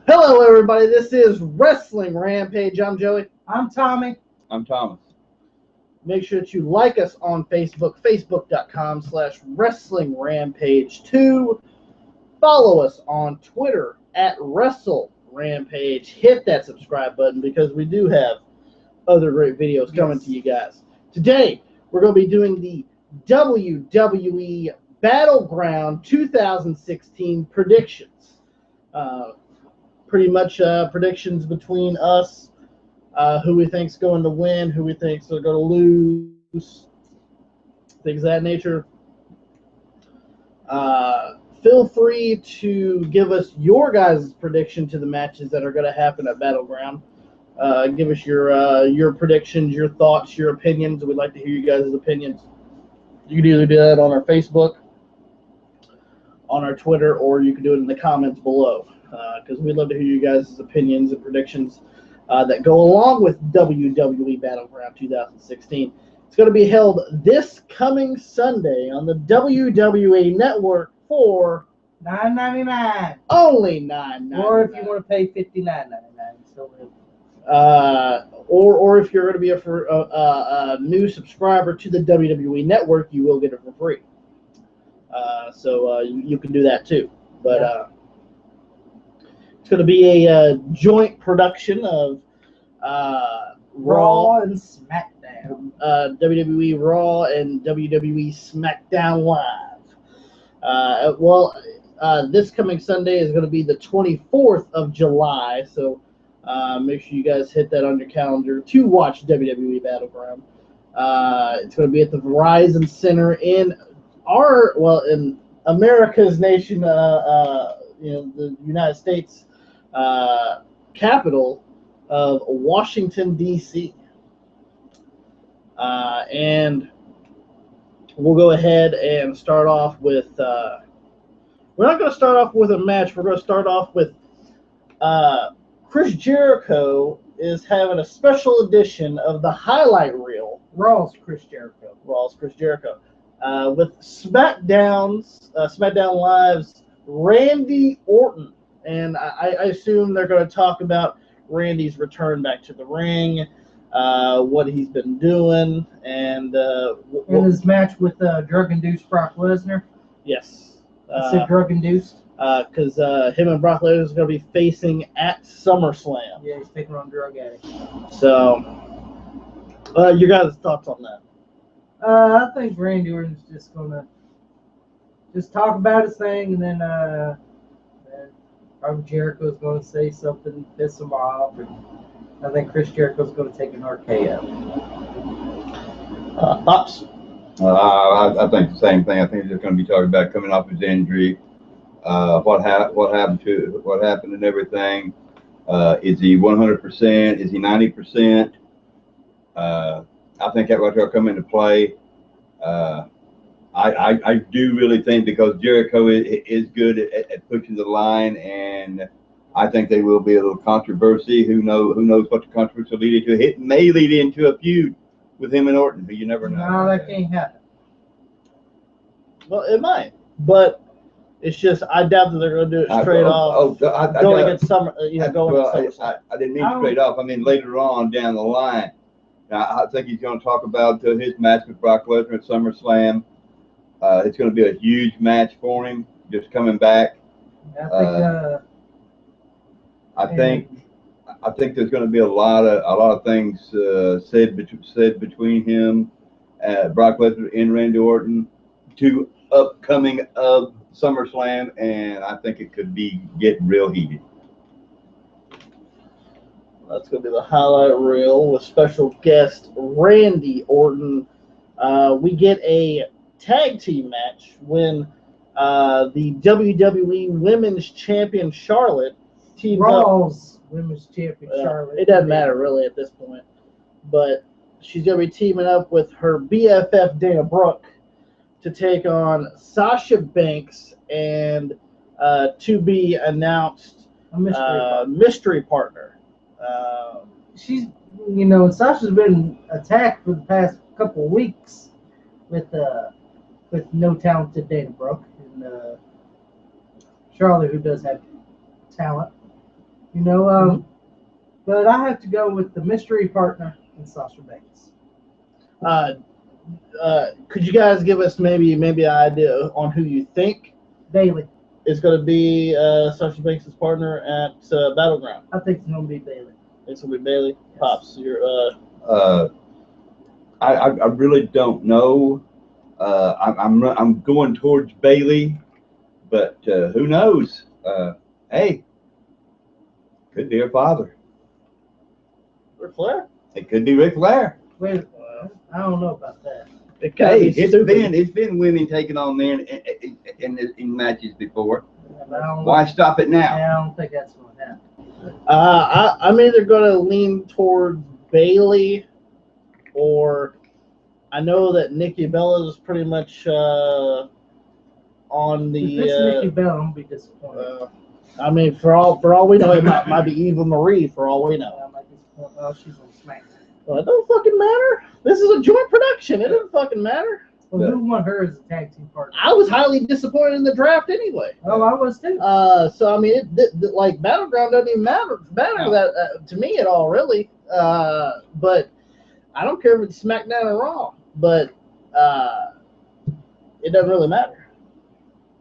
Hello, everybody. This is Wrestling Rampage. I'm Joey. I'm Tommy. I'm Thomas. Make sure that you like us on Facebook, facebook.com/Wrestling Rampage 2. Follow us on Twitter at Wrestle Rampage. Hit that subscribe button because we do have other great videos coming to you guys. Today, we're going to be doing the WWE Battleground 2016 predictions. Pretty much predictions between us, who we think's going to win, who we think's going to lose, things of that nature. Feel free to give us your guys' prediction to the matches that are going to happen at Battleground. Give us your predictions, your thoughts, your opinions. We'd like to hear you guys' opinions. You can either do that on our Facebook, on our Twitter, or you can do it in the comments below. Because we'd love to hear you guys' opinions and predictions that go along with WWE Battleground 2016. It's going to be held this coming Sunday on the WWE Network for $9.99. only $9.99. Or if you want to pay $59.99. So or if you're going to be a new subscriber to the WWE Network, you will get it for free. So you can do that too. But it's going to be a joint production of Raw and SmackDown. WWE Raw and WWE SmackDown Live. This coming Sunday is going to be the 24th of July, so make sure you guys hit that on your calendar to watch WWE Battleground. It's going to be at the Verizon Center in America's nation, the United States capital of Washington, D.C. And we'll go ahead and start off with we're not going to start off with a match. We're going to start off with Chris Jericho is having a special edition of the highlight reel. Raw's Chris Jericho. With SmackDown Live's Randy Orton. And I assume they're going to talk about Randy's return back to the ring, what he's been doing, and his match with drug-induced Brock Lesnar. Yes. I said drug-induced. Because him and Brock Lesnar is going to be facing at SummerSlam. Yeah, he's taking on drug addict. So, your guys' thoughts on that? I think Randy Orton's just going to talk about his thing, and then probably Jericho's going to say something, piss him off, and I think Chris Jericho's going to take an RKO. Thoughts? I think the same thing. I think he's just going to be talking about coming off his injury, what happened and everything. Is he 100%? Is he 90%? I think that will come into play. I do really think because Jericho is good at pushing the line, and I think there will be a little controversy. Who knows what the controversy will lead into? It may lead into a feud with him and Orton, but you never know. No, that can't happen. Well, it might, but it's just I doubt that they're going to do it straight off. Going against SummerSlam. I didn't mean straight off. I mean later on down the line. Now, I think he's going to talk about his match with Brock Lesnar at SummerSlam. It's going to be a huge match for him, just coming back. I think there's going to be a lot of things said between him, Brock Lesnar and Randy Orton, to upcoming of SummerSlam, and I think it could get real heated. That's going to be the highlight reel with special guest Randy Orton. We get a tag team match when the WWE Women's Champion Charlotte teams Raw's Women's Champion Charlotte. It doesn't matter really at this point, but she's going to be teaming up with her BFF Dana Brooke to take on Sasha Banks and to be announced mystery partner. Sasha's been attacked for the past couple of weeks with no talented Dana Brooke and Charlotte, who does have talent. You know, but I have to go with the mystery partner and Sasha Banks. Could you guys give us maybe an idea on who you think Bailey. is going to be Sasha Banks' partner at Battleground? I think it's going to be Bailey. It's going to be Bailey. Yes. Pops, you're. I really don't know. I'm going towards Bailey, but who knows? Hey, could be her father. Ric Flair? It could be Ric Flair. Wait, I don't know about that. Hey, it's been women taking on men in matches before. Why stop it now? Yeah, I don't think that's going to happen. I'm either going to lean towards Bailey, or I know that Nikki Bella is pretty much on the. If it's Nikki Bella, I'll be disappointed. I mean, for all we know, it might be Eva Marie. For all we know. Oh, she's on SmackDown. Well, it don't fucking matter. This is a joint production. It doesn't fucking matter. Well, who want her as a tag team partner? I was highly disappointed in the draft anyway. Oh, I was too. So I mean, like Battleground doesn't even matter that to me at all, really. But I don't care if it's SmackDown or Raw. But it doesn't really matter.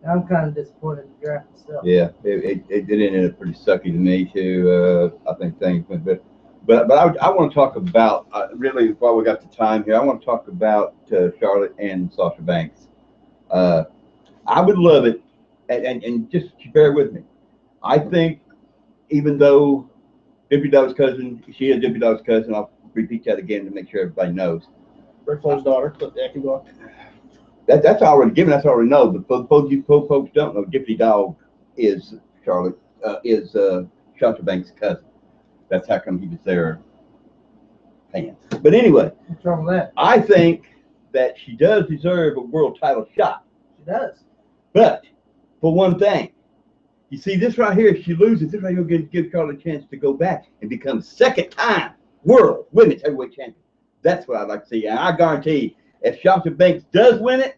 I'm kind of disappointed in the draft itself. Yeah, it ended up pretty sucky to me too. I think things went better. But I want to talk about, really, while we got the time here, I want to talk about Charlotte and Sasha Banks. I would love it, and just bear with me. I think even though WWE's cousin, she is WWE's cousin, I'll repeat that again to make sure everybody knows. Ric Flair's daughter. Yeah, keep going. That's already given. That's already know. But both you folks don't know. Dippity Dog is Sasha Banks' cousin. That's how come he was there paying. But anyway, what's wrong with that? I think that she does deserve a world title shot. She does. But for one thing, you see this right here, if she loses, this right here will give Charlotte a chance to go back and become second-time world women's heavyweight champion. That's what I'd like to see. And I guarantee if Sasha Banks does win it,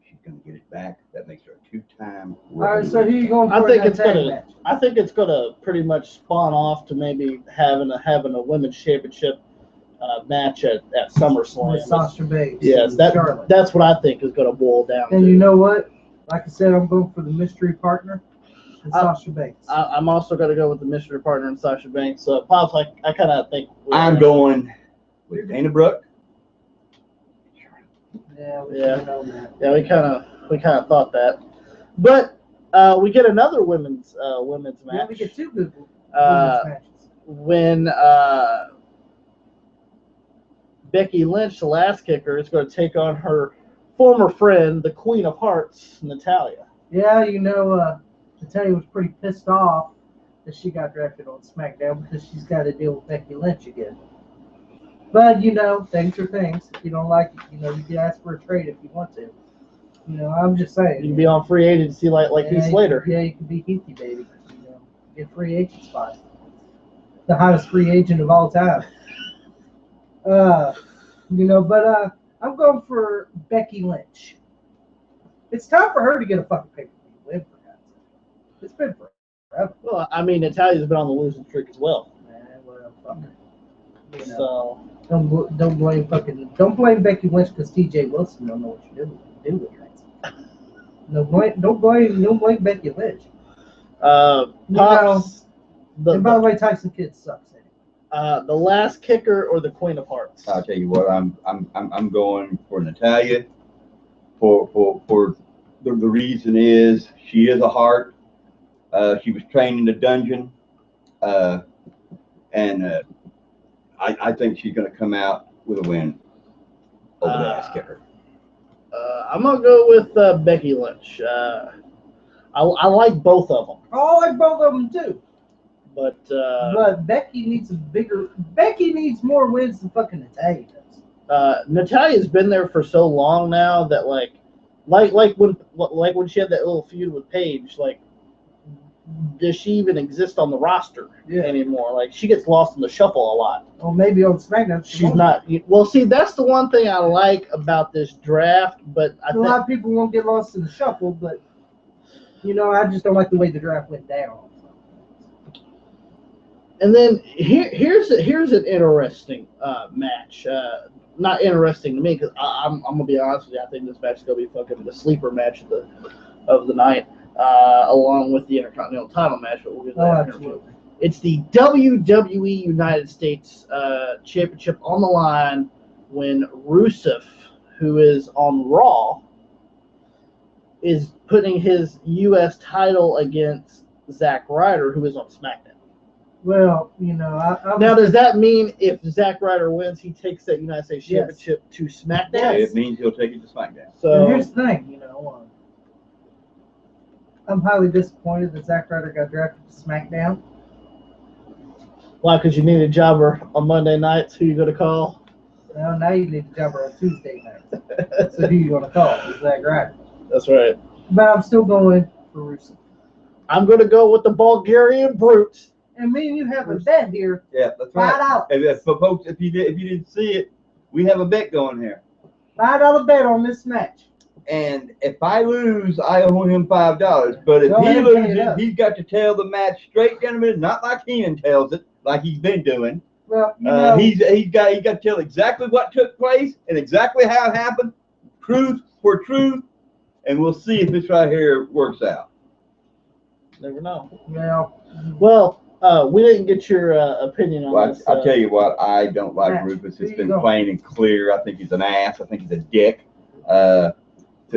she's going to get it back. That makes her a two-time world. All right, so who are you going for? I think it's gonna pretty much spawn off to maybe having a women's championship match at SummerSlam. With Sasha Banks. Yes, that's what I think is gonna boil down and to. You know what? Like I said, I'm going for the mystery partner and Sasha Banks. I'm also gonna go with the mystery partner and Sasha Banks. So Pops, I kind of think I'm going with Dana Brooke. Yeah, we kind of thought that, but we get another women's match. Yeah, we get two good women's matches. When Becky Lynch, the last kicker, is going to take on her former friend, the Queen of Hearts, Natalya. Yeah, Natalya was pretty pissed off that she got drafted on SmackDown because she's got to deal with Becky Lynch again. But, things are things. If you don't like it, you can ask for a trade if you want to. I'm just saying. You can be on free agency like Heath Slater. Yeah, you can be Heathy, baby. Get free agent spot. The hottest free agent of all time. But I'm going for Becky Lynch. It's time for her to get a fucking pay-per-view win, for God's sake. It's been forever. Well, I mean, Natalya's been on the losing streak as well. Well, fuck her. So don't blame Becky Lynch because T.J. Wilson don't know what you're doing with her. Don't blame Becky Lynch. Pops. And by the way, Tyson Kidd sucks. The last kicker or the Queen of Hearts? I'll tell you what, I'm going for Natalya. For the reason is she is a heart. She was trained in the dungeon, and I think she's going to come out with a win over the ass kicker. I'm going to go with Becky Lynch. I like both of them. I like both of them too. But Becky needs more wins than fucking Natalya does. Natalya's been there for so long now that like when she had that little feud with Paige, does she even exist on the roster anymore? Like, she gets lost in the shuffle a lot. Well, maybe on SmackDown she's not. Well, see, that's the one thing I like about this draft. But a lot of people won't get lost in the shuffle, but I just don't like the way the draft went down. And then here's an interesting match. Not interesting to me because I'm gonna be honest with you. I think this match is gonna be fucking the sleeper match of the night, along with the Intercontinental title match. But we'll get to that in a minute. It's the WWE United States Championship on the line when Rusev, who is on Raw, is putting his U.S. title against Zack Ryder, who is on SmackDown. Well, you know, now does that mean if Zack Ryder wins, he takes that United States Championship to SmackDown? Yeah, it means he'll take it to SmackDown. So here's the thing, you know, I'm highly disappointed that Zack Ryder got drafted to SmackDown. Why? Because you need a jobber on Monday nights. Who you gonna call? Well, now you need a jobber on Tuesday nights. So who you gonna call? It's Zack Ryder. That's right. But I'm still going for Rusev. I'm gonna go with the Bulgarian Brute. And me and you have a bet here. Yeah, that's right. $5. For folks, if you didn't see it, we have a bet going here. $5 bet on this match. And if I lose, I owe him $5. But if he loses, he's got to tell the match straight down the middle, not like Heenan tells it, like he's been doing. Well, you know, he's got to tell exactly what took place and exactly how it happened, truth for truth, and we'll see if this right here works out. Never know. Well, we didn't get your opinion on this. I'll tell you what, I don't like Rufus. It's been plain and clear. I think he's an ass. I think he's a dick.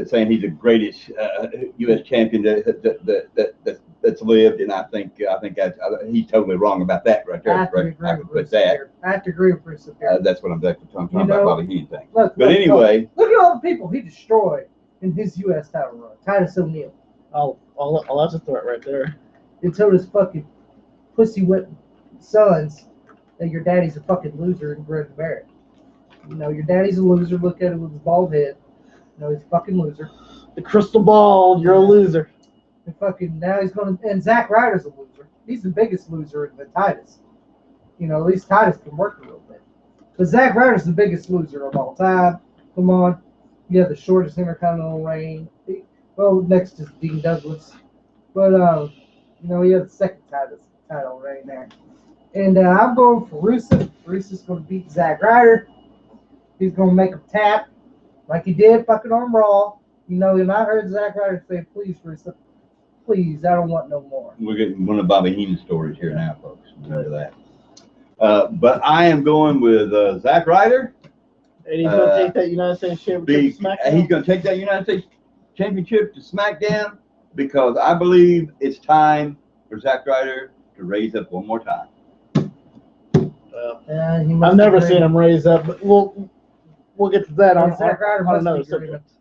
Saying he's the greatest U.S. champion that's lived, and I think he's totally wrong about that right there. I can put that. I have to agree with Bruce. That's what I'm talking about Bobby Heenan thing. But anyway, look at all the people he destroyed in his U.S. title run. Titus O'Neil. Oh, that's a threat right there. And so does fucking pussy whip sons that your daddy's a fucking loser and Greg Barrett. You know, your daddy's a loser. Look at him with his bald head. You know, he's a fucking loser. The crystal ball, you're a loser. And fucking now he's going to, and Zack Ryder's a loser. He's the biggest loser in the Titus. You know, at least Titus can work a little bit. But Zack Ryder's the biggest loser of all time. Come on. You have the shortest Intercontinental reign. Well, next to Dean Douglas. But, you know, he had the second title reign there. And I'm going for Rusev. Rusev's going to beat Zack Ryder. He's going to make him tap like he did fucking on Raw. You know, and I heard Zack Ryder say, please, Rusev, please, I don't want no more. We're getting one of Bobby Heenan's stories here now, folks. Remember that. But I am going with Zack Ryder. And he's going to take that United States Championship to SmackDown? He's going to take that United States Championship to SmackDown because I believe it's time for Zack Ryder to raise up one more time. I've never seen him raise up, but we'll get to that on another subject.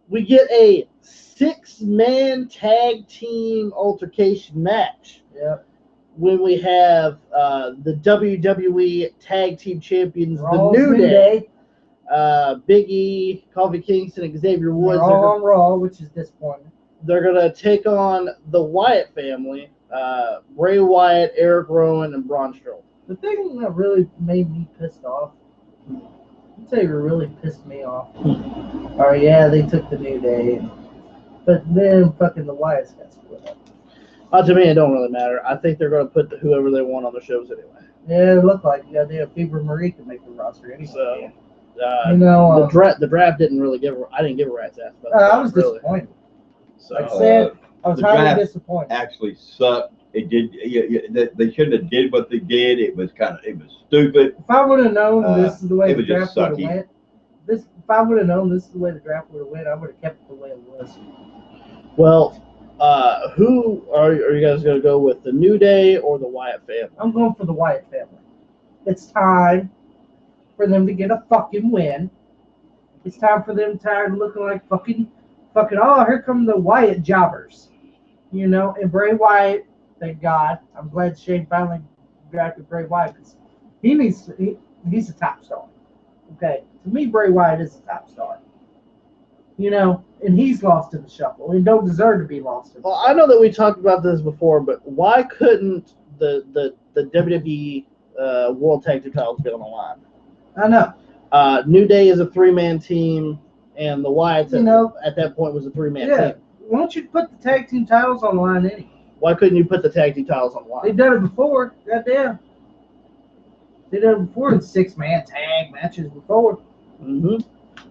We get a 6-man tag team altercation match. Yep. When we have the WWE Tag Team Champions, Raw's the New Day, Big E, Kofi Kingston, and Xavier Woods. They're all on Raw, which is disappointing. They're going to take on the Wyatt family, Bray Wyatt, Eric Rowan, and Braun Strowman. The thing that really made me pissed off, I'll tell you what really pissed me off. Oh, yeah, they took the New Day. But then fucking the Wyatts got split up. To me, it don't really matter. I think they're going to put whoever they want on the shows anyway. Yeah, it looked like they have Fever Marie to make the roster anyway. So, you know, the draft didn't really give I didn't give a rat's ass. I was disappointed. So, like I said, I was highly disappointed. Actually sucked. It did. They shouldn't have did what they did. It was stupid. If I would have known this is the way the draft would have went, if I would have known this is the way the draft would have went, I would have kept it the way it was. Well, who are you guys going to go with, the New Day or the Wyatt family? I'm going for the Wyatt family. It's time for them to get a fucking win. It's time for them tired of looking like fucking. Oh, here come the Wyatt jobbers, you know. And Bray Wyatt, thank God. I'm glad Shane finally drafted Bray Wyatt because he's a top star. Okay, to me, Bray Wyatt is a top star. You know, and he's lost in the shuffle and don't deserve to be lost in the shuffle. I know that we talked about this before, but why couldn't the WWE World Tag Team titles be on the line? I know. New Day is a 3-man team, and the Wyatts at that point was a 3-man team. Why don't you put the tag team titles on the line anyway? Why couldn't you put the tag team titles on the line? They've done it before. Goddamn. They've done it before in 6-man tag matches before. Mm-hmm.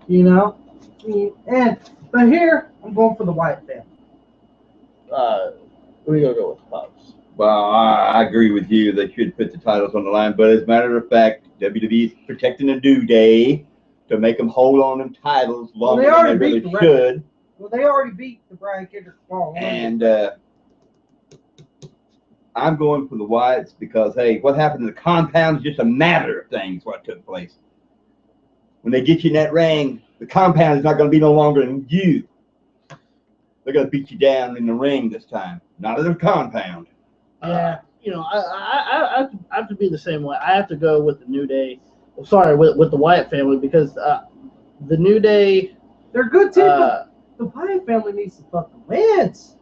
You know? But here, I'm going for the Wyatt family. Who are you going to go with, Pops? Well, I agree with you. They should put the titles on the line. But as a matter of fact, WWE is protecting the New Day to make them hold on them titles longer than they really should. Well, they already beat the Brian Kendrick Ball. And I'm going for the Wyatts because, hey, what happened to the compound is just a matter of things, what took place. When they get you in that ring, the compound is not going to be no longer than you. They're going to beat you down in the ring this time, not in the compound. Yeah. You know, I have to be the same way. I have to go with the New Day. Well, sorry, with the Wyatt family because the New Day. They're good too. The Wyatt family needs some fucking wins.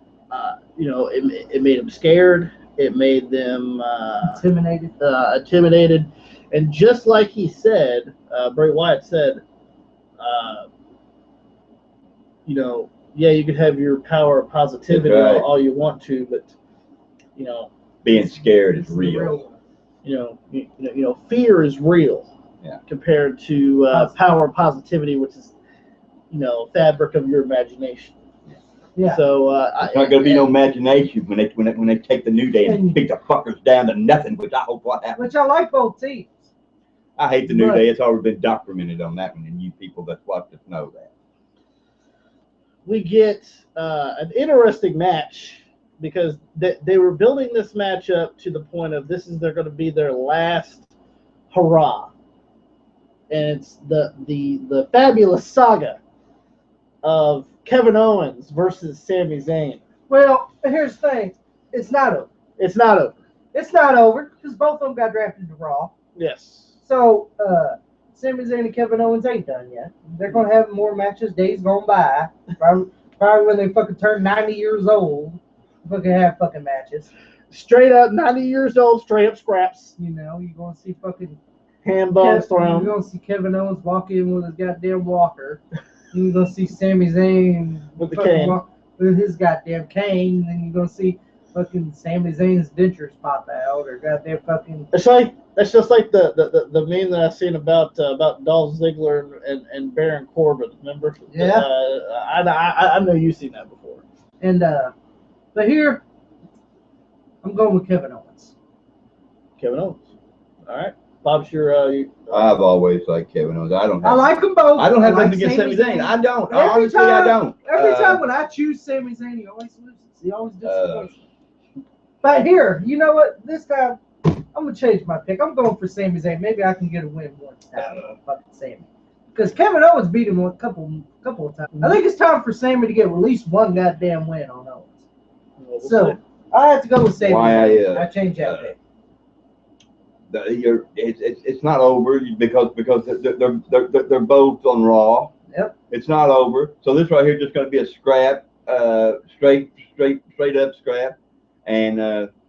You know, it made them scared. It made them intimidated. And just like he said, Bray Wyatt said, you know, yeah, you could have your power of positivity all you want to, but you know, being scared is real. You know, fear is real. Yeah. Compared to power of positivity, which is, you know, fabric of your imagination. Yeah. So it's not going to be no imagination when they take the New Day and beat the fuckers down to nothing, which I hope what happens. Which I like both teams. I hate the New Day. It's already been documented on that one, and you people that watch us know that. We get an interesting match because they were building this match up to the point of this is going to be their last hurrah, and it's the fabulous saga of Kevin Owens versus Sami Zayn. Well, here's the thing. It's not over. It's not over. It's not over because both of them got drafted to Raw. Yes. So, Sami Zayn and Kevin Owens ain't done yet. They're going to have more matches days going by. Probably when they fucking turn 90 years old, fucking have fucking matches. Straight up 90 years old, straight up scraps. You know, you're going to see fucking ham bones thrown. You're going to see Kevin Owens walk in with his goddamn walker. You're going to see Sami Zayn with the cane. With his goddamn cane. And then you're going to see fucking Sami Zayn's dentures pop out or goddamn fucking. That's just like the meme that I've seen about Dolph Ziggler and Baron Corbin. Remember? Yeah. I know you've seen that before. And but here, I'm going with Kevin Owens. Kevin Owens. All right. Bob's your. I've always liked Kevin Owens. I like them both. I don't have nothing against Sami Zayn. I don't. Honestly, I don't. Every time when I choose Sami Zayn, he always loses. He always disappoints. But here, you know what? This time, I'm going to change my pick. I'm going for Sami Zayn. Maybe I can get a win one time on fucking Sami. Because Kevin Owens beat him a couple of times. I think it's time for Sami to get at least one goddamn win on Owens. Well, so, I have to go with Sami. I changed that pick. It's not over because they're both on Raw. Yep. It's not over. So this right here is just going to be a scrap, straight up scrap, and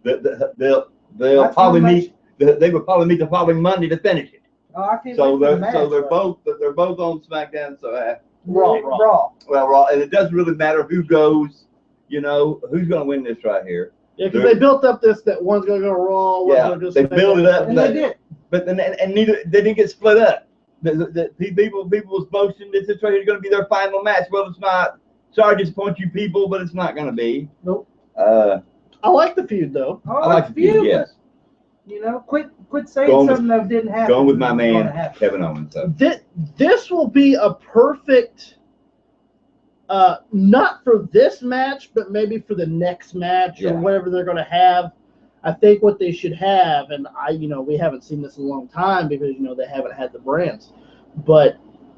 they'll probably meet. They will probably meet the following Monday to finish it. Oh, I can't they're both on SmackDown. So Raw. Well, Raw, and it doesn't really matter who goes. You know who's going to win this right here. Yeah, because they built up that one's going to go Raw. They built it up, and they did. But neither they didn't get split up. The people was boasting this is going to be their final match. Well, it's not. Sorry to disappoint you people, but it's not going to be. Nope. I like the feud though. I like the feud. Yes. You know, quit saying something that didn't happen. Going with my man Kevin Owens. So. This will be a perfect. Not for this match, but maybe for the next match or whatever they're going to have. I think what they should have, and we haven't seen this in a long time because they haven't had the brands, but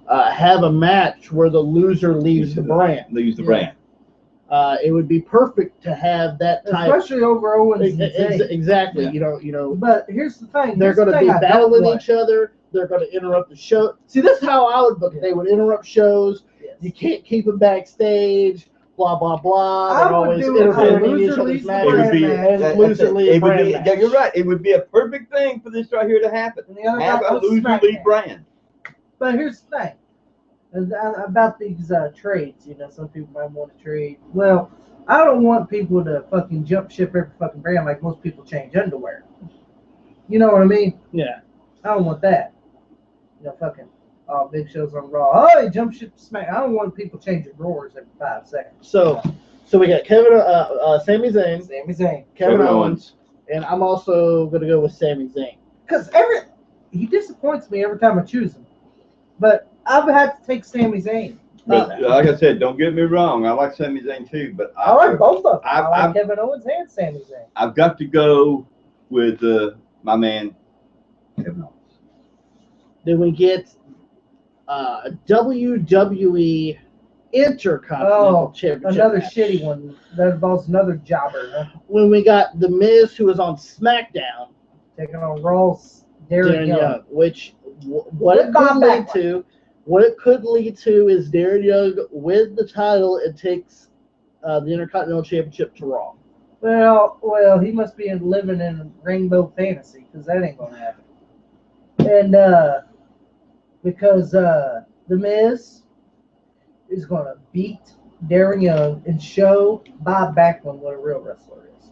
have a match where the loser leaves the brand. It would be perfect to have that type, especially over Owens. Exactly. Yeah. But here's the thing: they're going to be battling each other. They're going to interrupt the show. See, this is how I would book it. They would interrupt shows. You can't keep them backstage. Blah blah blah. They're always interfering in each other's matches. Yeah, you're right. It would be a perfect thing for this right here to happen. Have a loser lead brand. But here's the thing about these trades. Some people might want to trade. Well, I don't want people to fucking jump ship every fucking brand like most people change underwear. You know what I mean? Yeah. I don't want that. Fucking Big Show's on Raw. Oh, he jump ship to Smack. I don't want people changing drawers every 5 seconds. So we got Sami Zayn, Sami Zayn. Kevin Owens, and I'm also gonna go with Sami Zayn. Because he disappoints me every time I choose him. But I've had to take Sami Zayn. But like I said, don't get me wrong. I like Sami Zayn too, but I like both of them. I like I've- Kevin Owens and Sami Zayn. I've got to go with my man Kevin Owens. Then we get WWE Intercontinental Championship Another match. shitty one that involves another jobber. Huh? When we got The Miz, who was on SmackDown, Taking on Raw's Darren Young. which what it could lead to. What it could lead to is Darren Young with the title and takes the Intercontinental Championship to Raw. Well, he must be living in rainbow fantasy because that ain't gonna happen. And because The Miz is gonna beat Darren Young and show Bob Backlund what a real wrestler is.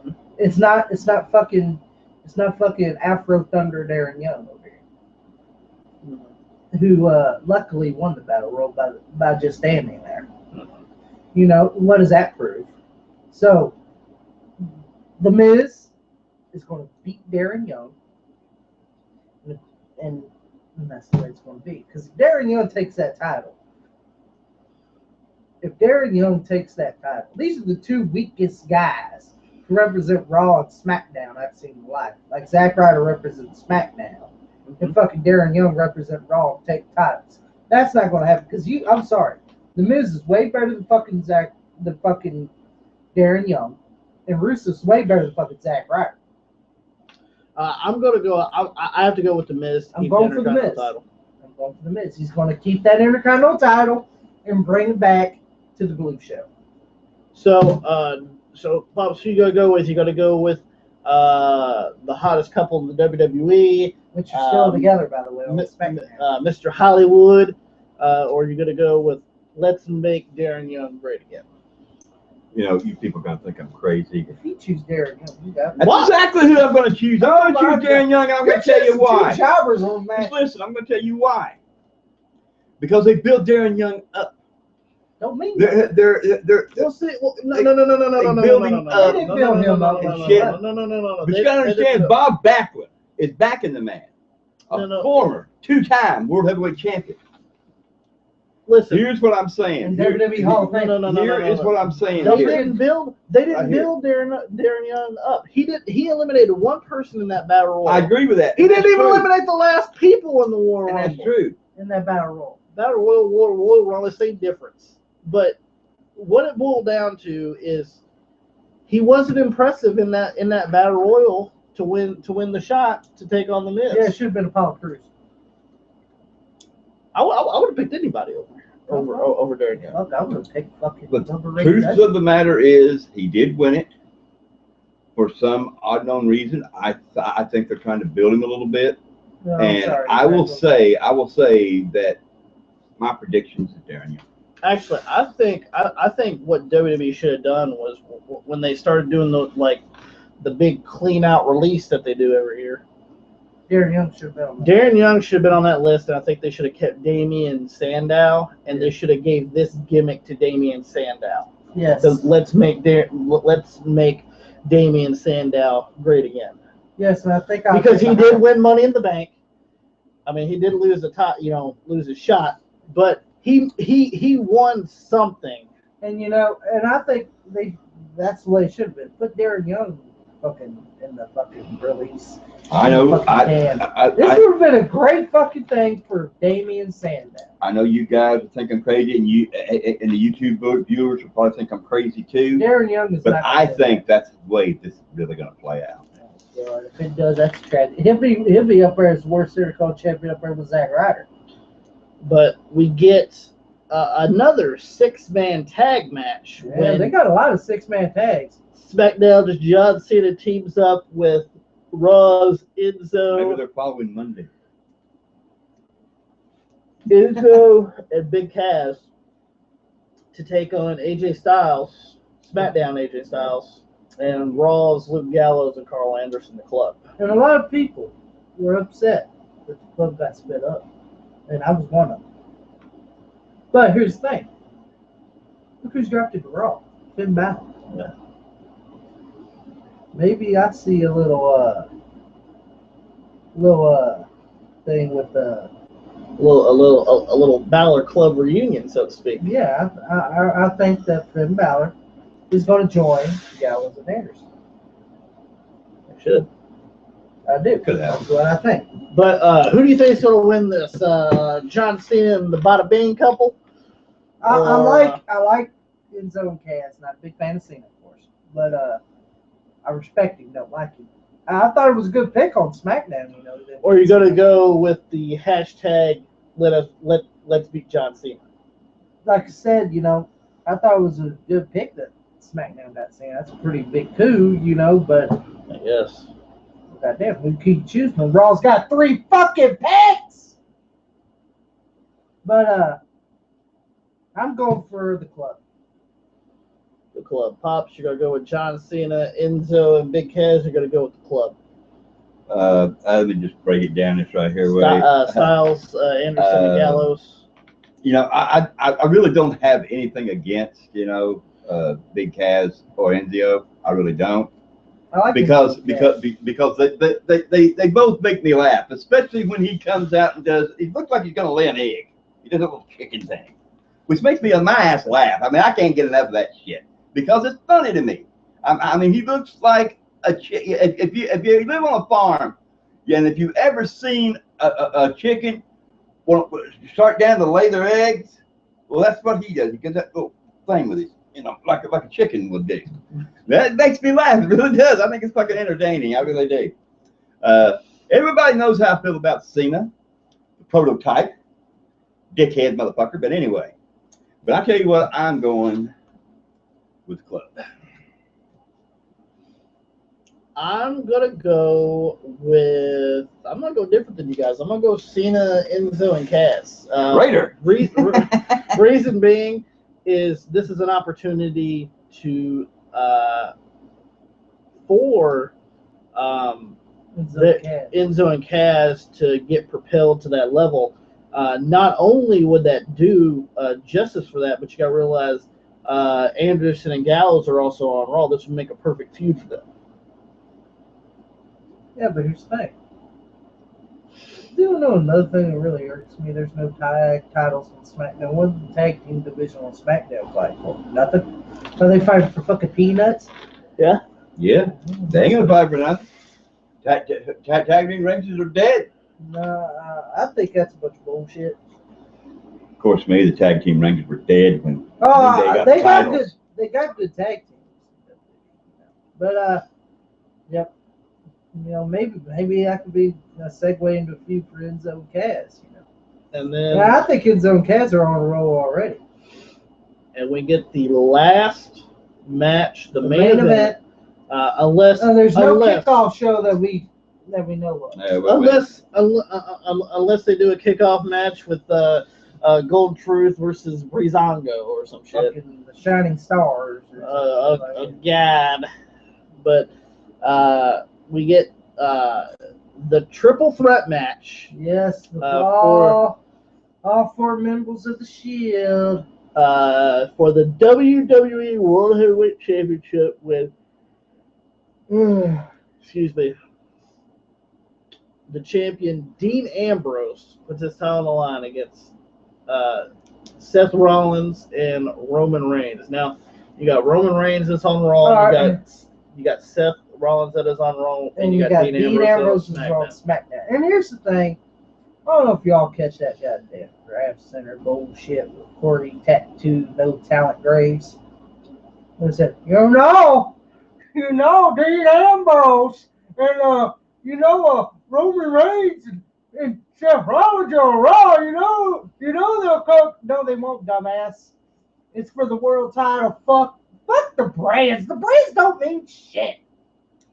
Mhm. It's not fucking Afro Thunder Darren Young over here, who luckily won the battle royal by just standing there. You know, what does that prove? So, The Miz is going to beat Darren Young, and that's the way it's going to be. Because if Darren Young takes that title, these are the two weakest guys to represent Raw and SmackDown I've seen in life. Like Zack Ryder represents SmackDown, and fucking Darren Young represent Raw and take titles. That's not going to happen because I'm sorry, The Miz is way better than fucking Darren Young, and Russo's way better than fucking Zack Ryder. I'm gonna go. I have to go with The Miz. I'm going for The Miz. I'm going for The Miz. He's going to keep that Intercontinental title and bring it back to the Blue Show. So Pops, who you gonna go with? You gonna go with the hottest couple in the WWE, Which are still together, by the way. On SmackDown. Mr. Hollywood, or you gonna go with Let's Make Darren Young Great Again? You know, you people are gonna think I'm crazy. If you choose Darren Young, you got That's exactly who I'm gonna choose. I'm gonna choose Darren Young. I'm gonna tell you why. Two jobbers on that. Just listen, I'm gonna tell you why. Because they built Darren Young up. Don't mean They're We'll see. Well, no. They building up. They didn't build him up and shit. No. But you gotta understand, Bob Backlund is backing the man. A former 2-time World Heavyweight Champion. Listen. Here's what I'm saying. And WWE Hall of Fame. Here is what I'm saying. They here. didn't build Darren Young up. He eliminated one person in that battle royal. I agree with that. He didn't even eliminate the last people in the War And Rumble. that's true. In that battle royal. Battle Royal, War Rumble, same difference. But what it boiled down to is he wasn't impressive in that battle royal to win the shot to take on the Miz. Yeah, it should have been Apollo Crews. I would have picked anybody over Darren Young. Look, I would have picked fucking But overrated. truth of the matter is, he did win it for some unknown reason. I think they're trying to build him a little bit. No, And sorry, I will say that my predictions is Darren Young. Actually, I think what WWE should have done was when they started doing the big clean out release that they do every year. Darren Young should have been on that. Darren Young should have been on that list, and I think they should have kept Damian Sandow, and they should have gave this gimmick to Damian Sandow. Yes. So let's make Damian Sandow great again. Yes, and I think Because he did win Money in the Bank. I mean, he did lose lose his shot, but he won something. And and I think that's the way it should have been. Put Darren Young fucking in the fucking release. I know. This would have been a great fucking thing for Damian Sandow. I know you guys think I'm crazy, and the YouTube viewers will probably think I'm crazy too. Darren Young is But not. I think that's the way this is really going to play out. God, if it does, that's tragic. He'll be up there as the worst Intercontinental champion up there with Zack Ryder. But we get another 6-man tag match. Yeah, they got a lot of 6-man tags. SmackDown, just John Cena teams up with Raw's Maybe Enzo they're following Monday. and Big Cass to take on AJ Styles SmackDown AJ Styles, and Raw's Luke Gallows and Carl Anderson, the club. And a lot of people were upset that the club got split up. And I was one of them. But here's the thing. Look who's drafted to Raw. Finn Balor. Yeah. Maybe I see a little thing with A little Balor Club reunion, so to speak. yeah. I think that Finn Balor is going to join Gallows and Anderson. It should. I do. Could happen. That's what I think. But who do you think is going to win this? John Cena and the Bada Bing couple? I like Enzo and Cass. Not a big fan of Cena, of course, but I respect him. Don't like him. I thought it was a good pick on SmackDown. You know. Or are you going to go with the hashtag let's beat John Cena? Like I said, you know, I thought it was a good pick that SmackDown got Cena. That's a pretty big coup, you know, but Yes. goddamn, who keep choosing when Raw's got 3 fucking picks? But I'm going for the club. The club. Pops, you're going to go with John Cena, Enzo, and Big Cass. You're going to go with the club. Let me just break it down this right here. Styles, Anderson, and Gallows. You know, I really don't have anything against, you know, Big Cass or Enzo. I really don't. I like because it. they both make me laugh, especially when he comes out and does. He looks like he's gonna lay an egg. He does a little chicken thing, which makes me my ass laugh. I mean, I can't get enough of that shit because it's funny to me. I mean, he looks like a chicken. If you live on a farm, and if you've ever seen a chicken start down to lay their eggs, well, that's what he does. He gets that little thing with it. You know, like a chicken would do. That makes me laugh. It really does. I think it's fucking entertaining. I really do. Everybody knows how I feel about Cena, the prototype, dickhead motherfucker. But anyway, but I tell you what, I'm going with the club. I'm gonna go different than you guys. I'm gonna go Cena, Enzo, and Cass. Raider. Reason being is this is an opportunity to for Enzo and Cass to get propelled to that level. Not only would that do justice for that, but you got to realize Anderson and Gallows are also on Raw. This would make a perfect feud for them. Yeah, but here's the thing. You know another thing that really irks me? There's no tag titles on SmackDown. What did the tag team division on SmackDown fight for? Nothing. Are they fighting for fucking peanuts? Yeah. Yeah. They ain't gonna fight for nothing. Tag team races are dead. No, I think that's a bunch of bullshit. Of course, maybe the tag team rankings were dead when they got good tag teams. But yep. You know, maybe that could be a segue into a feud for Enzo and Cass, you know. And then I think Enzo and Cass are on a roll already. And we get the last match, the main event. Unless there's no kickoff show that we know of. Unless they do a kickoff match with Gold Truth versus Breezango or some shit. Fucking the Shining Stars. God. But we get the triple threat match. Yes, all 4 members of the Shield. For the WWE World Heavyweight Championship with excuse me, the champion Dean Ambrose puts his title on the line against Seth Rollins and Roman Reigns. Now you got Roman Reigns that's on Raw. You got Seth Rollins that is on Raw, and you got Dean Ambrose on SmackDown. And here's the thing. I don't know if y'all catch that goddamn draft center bullshit with Corey tattooed, no talent Graves. What is it? You know, Dean Ambrose and Roman Reigns and Seth Rollins are Raw. You know they'll come. No, they won't, dumbass. It's for the world title. Fuck the brands. The brands don't mean shit.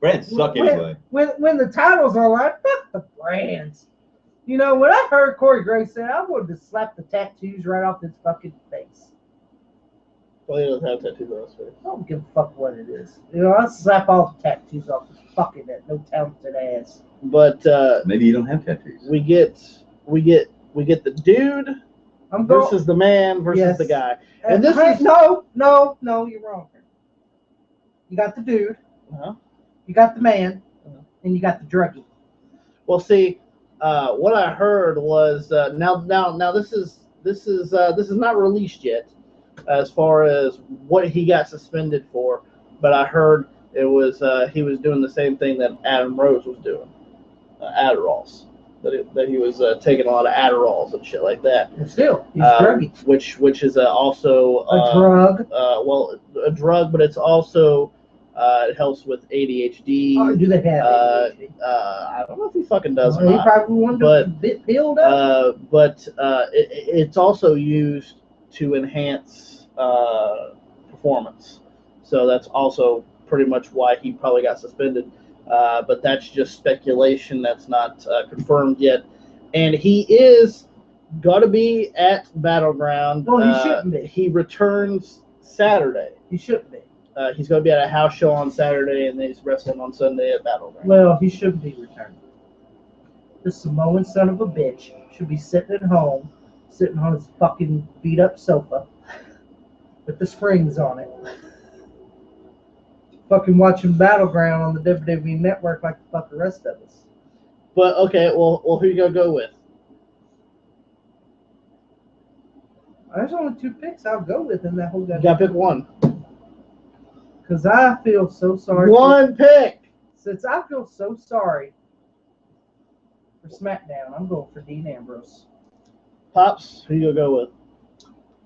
Brands suck anyway. When the titles are like, fuck the brands. You know, when I heard Corey Graves say, I wanted to slap the tattoos right off his fucking face. Well, he doesn't have tattoos on his face. I don't give a fuck what it is. You know, I'll slap all the tattoos off his fucking that no talented ass. But Maybe you don't have tattoos. we get the dude I'm going. versus the man versus the guy. And this is no, you're wrong. You got the dude, you got the man, and you got the druggie. well. See, what I heard was now this is not released yet, as far as what he got suspended for. But I heard it was he was doing the same thing that Adam Rose was doing, Adderalls. That he was taking a lot of Adderalls and shit like that. And still, he's druggy. Which is also A drug. Well, a drug, but it's also it helps with ADHD. Oh, do they have ADHD? I don't know if he fucking does or He not. probably wanted to build up. But it's also used to enhance performance. So that's also pretty much why he probably got suspended. But that's just speculation. That's not confirmed yet. And he is going to be at Battleground. Well, he shouldn't be. He returns Saturday. He shouldn't be. He's going to be at a house show on Saturday, and then he's wrestling on Sunday at Battleground. Well, he shouldn't be returning. The Samoan son of a bitch should be sitting at home, sitting on his fucking beat-up sofa with the springs on it. Fucking watching Battleground on the WWE Network like the fuck the rest of us. But, okay, well, who you going to go with? There's only 2 picks I'll go with in that whole goddamn. You got to pick one. Because I feel so sorry. One pick! Since I feel so sorry for SmackDown, I'm going for Dean Ambrose. Pops, who you going to go with?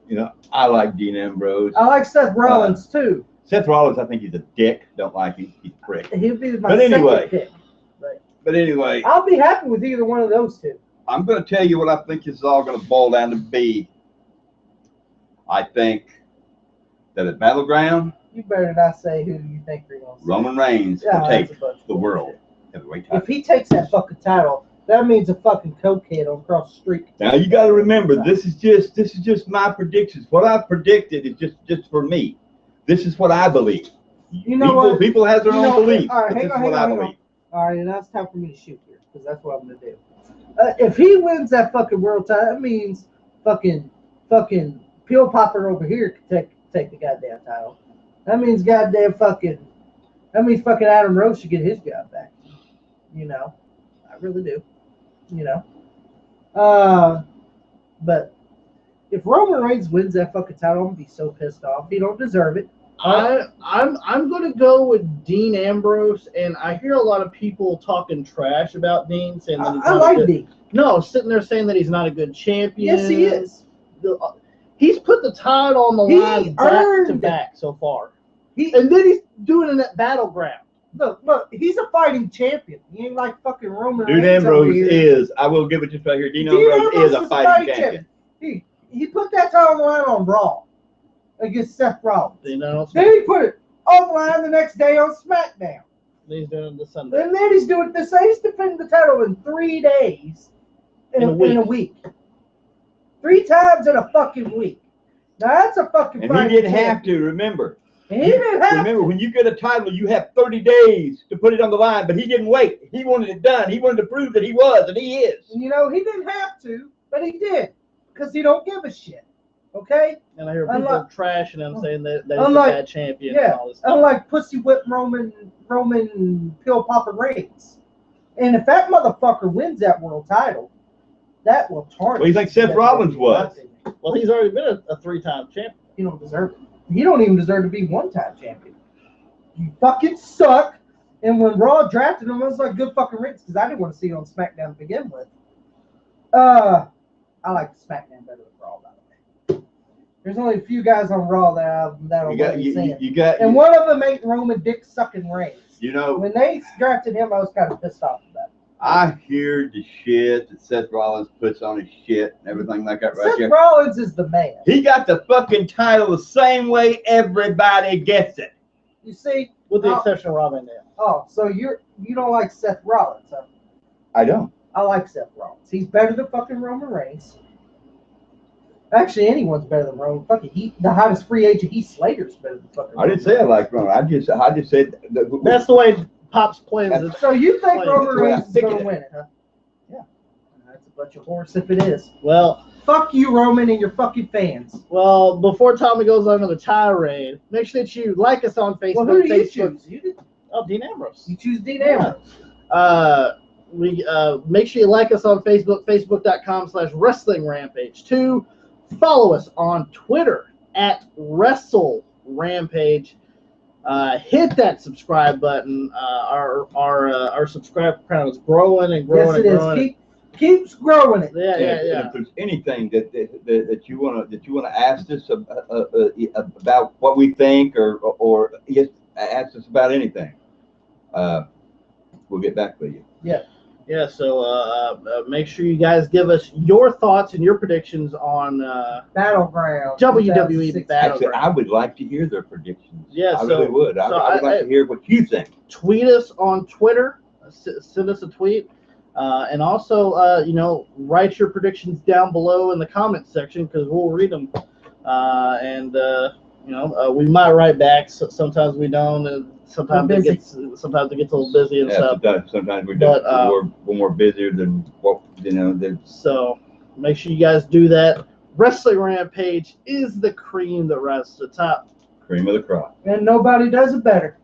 You know, I like Dean Ambrose. I like Seth Rollins, too. Seth Rollins, I think he's a dick. Don't like him. He's a prick. He'll be my But anyway. second pick. But anyway, I'll be happy with either one of those 2. I'm going to tell you what I think this is all going to boil down to be. I think that at Battleground, You better not say who you think you're going to say. Roman Reigns will take the world heavyweight title. If he takes that fucking title, that means a fucking cokehead on across the street. Now you got to remember, this is just my predictions. What I've predicted is just for me. This is what I believe. You know what? People have their own beliefs. All right, This hang is on, what I hang believe. on. All right, and now it's time for me to shoot here because that's what I'm gonna do. If he wins that fucking world title, that means fucking pill popper over here can take the goddamn title. That means fucking Adam Rose should get his job back. You know, I really do. You know, but if Roman Reigns wins that fucking title, I'm gonna be so pissed off. He don't deserve it. I'm going to go with Dean Ambrose, and I hear a lot of people talking trash about Dean, saying that he's I not like a good, Dean. No, sitting there saying that he's not a good champion. Yes, he is. He's put the title on the He line back to earned back so far, He and then he's doing it at Battleground. look, he's a fighting champion. He ain't like fucking Roman Dean Reigns over Ambrose here. is, I will give it to you right here, Dean Dean Ambrose is a fighting champion. He put that title on the line on Raw against Seth Rollins. You know, Then he put it on the line the next day on SmackDown. he's doing it this Sunday. And then he's doing this. He's defending the title in 3 days in a week. 3 times in a fucking week. Now that's a fucking. And he didn't have to, remember. And he didn't have Remember, to. when you get a title, you have 30 days to put it on the line, but he didn't wait. He wanted it done. He wanted to prove that he was, and he is. You know, he didn't have to, but he did. Because he don't give a shit. Okay? And I hear people trashing him, saying that he's a bad champion. Yeah, and all this stuff. unlike pussy whip Roman pill popper Reigns. And if that motherfucker wins that world title, that will tarnish. What do you think Seth Rollins was? Well, he's already been a 3-time champion. He don't deserve it. He don't even deserve to be 1-time champion. You fucking suck. And when Raw drafted him, I was like, good fucking riddance, because I didn't want to see it on SmackDown to begin with. I like SmackDown better than Raw, by the way. There's only a few guys on Raw that'll let me see it. And one of them ain't Roman dick sucking Reigns. You know, when they drafted him, I was kind of pissed off about it. I hear the shit that Seth Rollins puts on his shit and everything like that right Seth there. Rollins is the man. He got the fucking title the same way everybody gets it. You see? With the exception of Rob Van Dam. Oh, so you don't like Seth Rollins, huh? I don't. I like Seth Rollins. He's better than fucking Roman Reigns. Actually, anyone's better than Roman. Fucking the hottest free agent, Heath Slater's better than fucking I didn't say I like Roman. I just said that. That's the way Pops plans it. So you think Wait, Roman that's Reigns is what I going to figured. win it, huh? Yeah. That's a bunch of horse if it is. Well, Fuck you, Roman, and your fucking fans. before Tommy goes on the tirade, make sure that you like us on Facebook. Well, who do you Facebook. choose? You did. Oh, Dean Ambrose. You choose Dean Ambrose. We make sure you like us on Facebook, facebook.com/Wrestling Rampage. 2, follow us on Twitter at Wrestle Rampage. Hit that subscribe button. Our subscriber count is growing and growing Yes, and it growing. is. Keeps growing it. Yeah. And if there's anything that you wanna ask us about what we think or just ask us about anything, we'll get back with you. Yeah, so make sure you guys give us your thoughts and your predictions on Battleground. WWE 2016. Battleground. Actually, I would like to hear their predictions. Yeah, I so- really would. I would like to hear what you think. Tweet us on Twitter. Send us a tweet. And also, write your predictions down below in the comments section because we'll read them. We might write back. So sometimes we don't, and sometimes it gets a little busy and stuff. Sometimes we're more busier than what So make sure you guys do that. Wrestling Rampage is the cream that rises to the top. Cream of the crop. And nobody does it better.